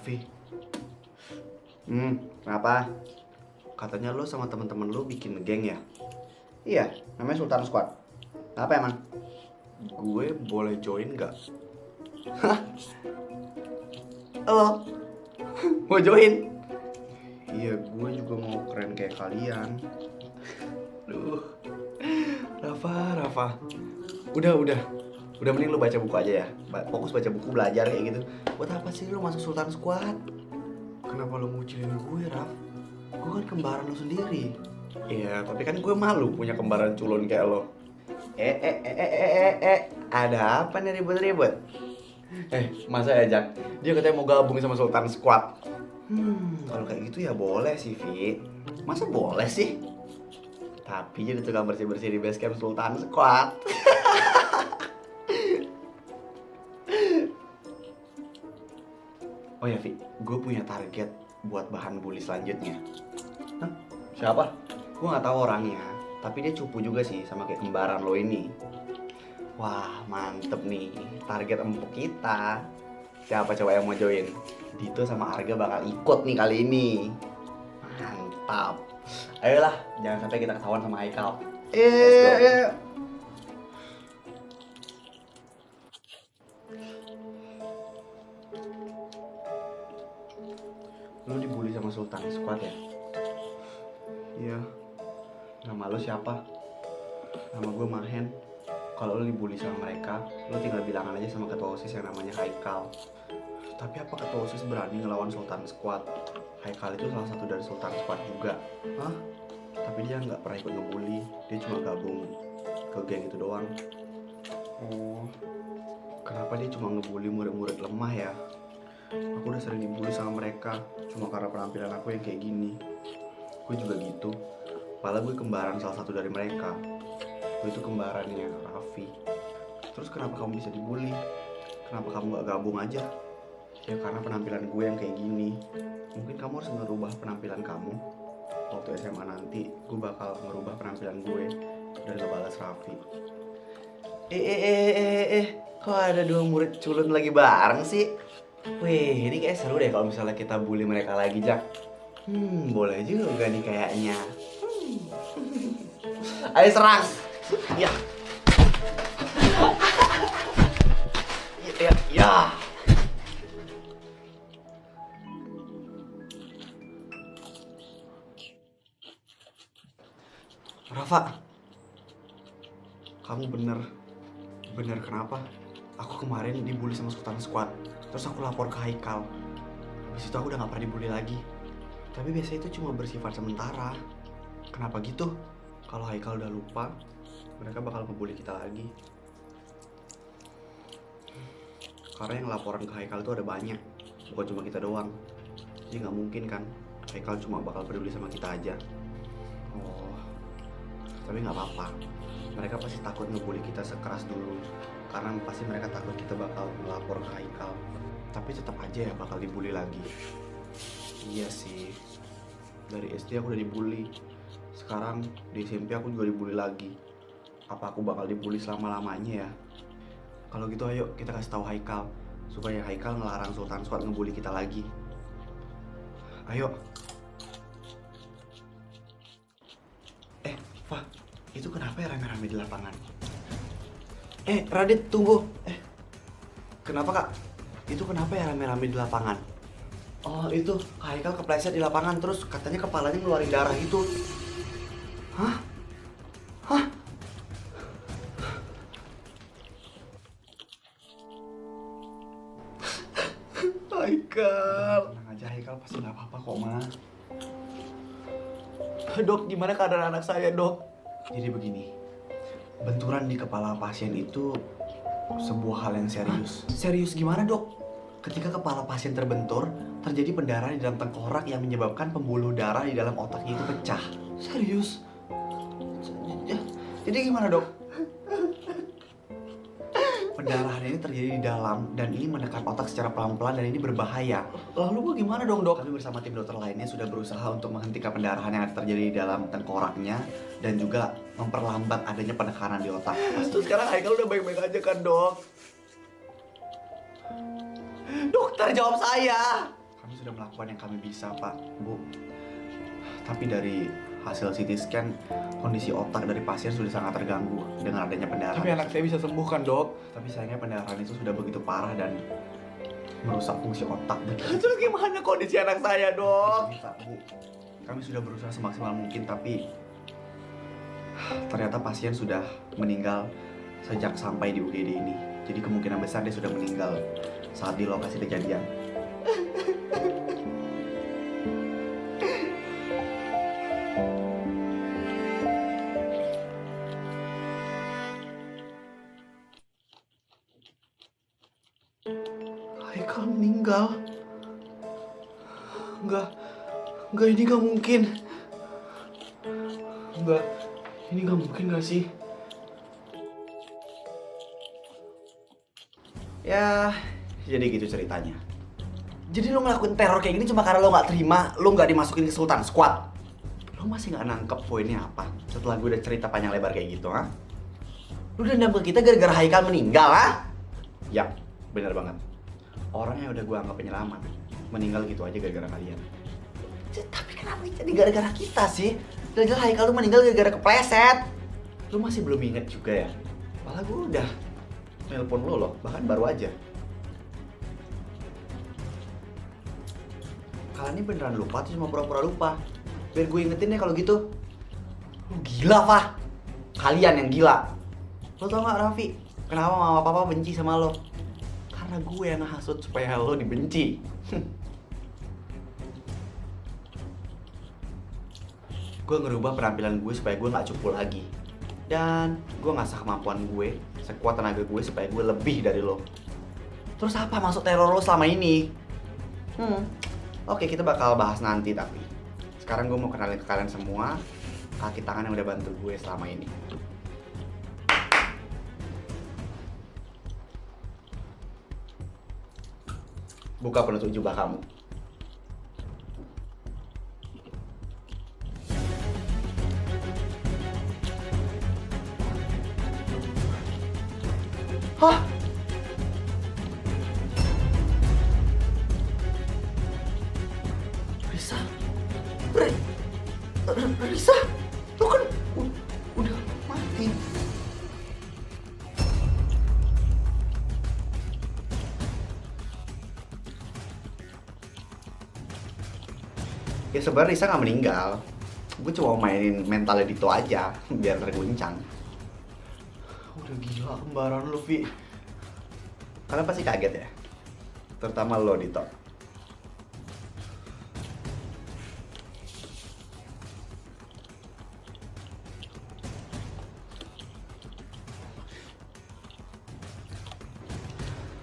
Raffi. Kenapa? Katanya lo sama temen-temen lo bikin geng ya? Iya, namanya Sultan Squad. Apa emang? Gue boleh join nggak? Hah? Lo? Mau join? Iya, gue juga mau keren kayak kalian. Duh, Rafa. Udah mending lu baca buku aja ya. Fokus baca buku, belajar kayak gitu. Buat apa sih lu masuk Sultan Squad? Kenapa lu ngucilin gue, Raf? Gue kan kembaran lu sendiri. Iya, tapi kan gue malu punya kembaran culun kayak lo. Ada apa nih ribut-ribut? Masa ya, Jak? Dia katanya mau gabung sama Sultan Squad. Kalau kayak gitu ya boleh sih, Vi. Masa boleh sih? Tapi jadi tukang bersih-bersih di base camp Sultan Squad. Oh ya, Vi, gue punya target buat bahan bully selanjutnya. Hah? Siapa? Gue nggak tahu orangnya, tapi dia cupu juga sih sama kayak kembaran lo ini. Wah, mantep nih, target empuk kita. Siapa coba yang mau join? Dito sama Arga bakal ikut nih kali ini. Mantap. Ayolah, jangan sampai kita ketahuan sama Haikal. Lo dibully sama Sultan Squad ya? Iya. Nama lo siapa? Nama gue Mahen. Kalau lo dibully sama mereka, lo tinggal bilangan aja sama ketua OSIS yang namanya Haikal. Tapi apa ketua OSIS berani ngelawan Sultan Squad? Haikal itu salah satu dari Sultan Squad juga. Hah? Tapi dia nggak pernah ikut ngebully. Dia cuma gabung ke geng itu doang. Oh, kenapa dia cuma ngebully murid-murid lemah ya? Aku udah sering dibully sama mereka, cuma karena penampilan aku yang kayak gini. Gue juga gitu. Padahal gue kembaran salah satu dari mereka. Gue itu kembarannya Raffi. Terus kenapa kamu bisa dibully? Kenapa kamu gak gabung aja? Ya karena penampilan gue yang kayak gini. Mungkin kamu harus ngerubah penampilan kamu. Waktu SMA nanti, gue bakal ngerubah penampilan gue dan ngebalas Raffi. Kok ada dua murid culun lagi bareng sih? Wih, ini kayak seru deh kalau misalnya kita bully mereka lagi, Jak. Boleh juga nih kayaknya. Ayo serang. Ya. Ya. Rafa, kamu bener kenapa? Aku kemarin dibully sama Sultan Squad. Terus aku lapor ke Haikal. Habis itu aku udah gak pernah dibully lagi. Tapi biasanya itu cuma bersifat sementara. Kenapa gitu? Kalau Haikal udah lupa, mereka bakal ngebully kita lagi. Karena yang laporan ke Haikal itu ada banyak, bukan cuma kita doang. Jadi gak mungkin kan Haikal cuma bakal peduli sama kita aja. Oh, tapi gak apa-apa. Mereka pasti takut ngebully kita sekeras dulu, karena pasti mereka takut kita bakal melapor ke Haikal. Tapi tetap aja ya bakal dibully lagi. Iya sih, dari SD aku udah dibully. Sekarang di SMP aku juga dibully lagi. Apa aku bakal dibully selama-lamanya ya? Kalau gitu ayo kita kasih tahu Haikal, supaya Haikal ngelarang Sultan Squad ngebully kita lagi. Ayo. Fah, itu kenapa ya rame-rame di lapangan? Radit, tunggu. Kenapa, Kak? Itu kenapa ya rame-rame di lapangan? Oh, itu Haikal kepleset di lapangan, terus katanya kepalanya ngeluarin darah itu. Hah? Haikal. Tenang aja, Haikal pasti gak apa-apa kok, Ma. Dok, gimana keadaan anak saya, Dok? Jadi begini, benturan di kepala pasien itu sebuah hal yang serius. Serius gimana, Dok? Ketika kepala pasien terbentur, terjadi pendarahan di dalam tengkorak yang menyebabkan pembuluh darah di dalam otaknya itu pecah. Serius? Jadi gimana, Dok? Pendarahan ini terjadi di dalam dan ini menekan otak secara pelan-pelan dan ini berbahaya. Lalu bagaimana dong, Dok? Kami bersama tim dokter lainnya sudah berusaha untuk menghentikan pendarahan yang terjadi di dalam tengkoraknya dan juga memperlambat adanya penekanan di otak. Terus sekarang Haikal udah baik-baik aja kan, Dok? Dokter, jawab saya. sudah melakukan yang kami bisa, Pak, Bu. Tapi dari hasil CT scan, kondisi otak dari pasien sudah sangat terganggu dengan adanya pendarahan. Tapi anak saya bisa sembuh kan, Dok? Tapi sayangnya pendarahan itu sudah begitu parah dan merusak fungsi otak. Terus gimana kondisi anak saya, Dok? Bisa, Bu. Kami sudah berusaha semaksimal mungkin, tapi ternyata pasien sudah meninggal sejak sampai di UGD ini. Jadi kemungkinan besar dia sudah meninggal saat di lokasi kejadian. Haikal meninggal? Enggak, ini nggak mungkin. Enggak, ini nggak mungkin nggak sih? Ya, jadi gitu ceritanya. Jadi lo ngelakuin teror kayak gini cuma karena lo nggak terima, lo nggak dimasukin ke Sultan Squad. Lo masih nggak nangkep poinnya apa? Setelah gue udah cerita panjang lebar kayak gitu, ha? Lo dendam ke kita gara-gara Haikal meninggal, ha? Yap, bener banget. Orang yang udah gue anggap penyelamat meninggal gitu aja gara-gara kalian. Tapi kenapa jadi gara-gara kita sih? Gara-gara Haikal lo meninggal gara-gara kepleset. Lo masih belum inget juga ya? Malah gue udah nelpon lo loh, bahkan baru aja. Kalian ini beneran lupa atau cuma pura-pura lupa? Biar gue ingetin deh kalau gitu. Lo gila, Fah. Kalian yang gila. Lo tau gak Raffi, kenapa mama papa benci sama lo? Karena gue yang ngasut supaya lo dibenci. Gue ngerubah penampilan gue supaya gue gak cupu lagi. Dan gue ngasah kemampuan gue, sekuat tenaga gue supaya gue lebih dari lo. Terus apa maksud teror lo selama ini? Oke, kita bakal bahas nanti tapi sekarang gue mau kenalin ke kalian semua kaki tangan yang udah bantu gue selama ini. Buka penutup jubah kamu. Hah? Risa? Risa? Lo kan udah mati. Ya sebenarnya Risa gak meninggal. Gue cuma mainin mentalnya Dito aja biar terguncang. Udah gila kembaran lo, Vi. Kalian pasti kaget ya? Terutama lo, Dito.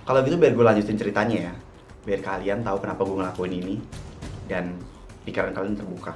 Kalau gitu biar gue lanjutin ceritanya ya. Biar kalian tahu kenapa gue ngelakuin ini dan pikiran kalian terbuka.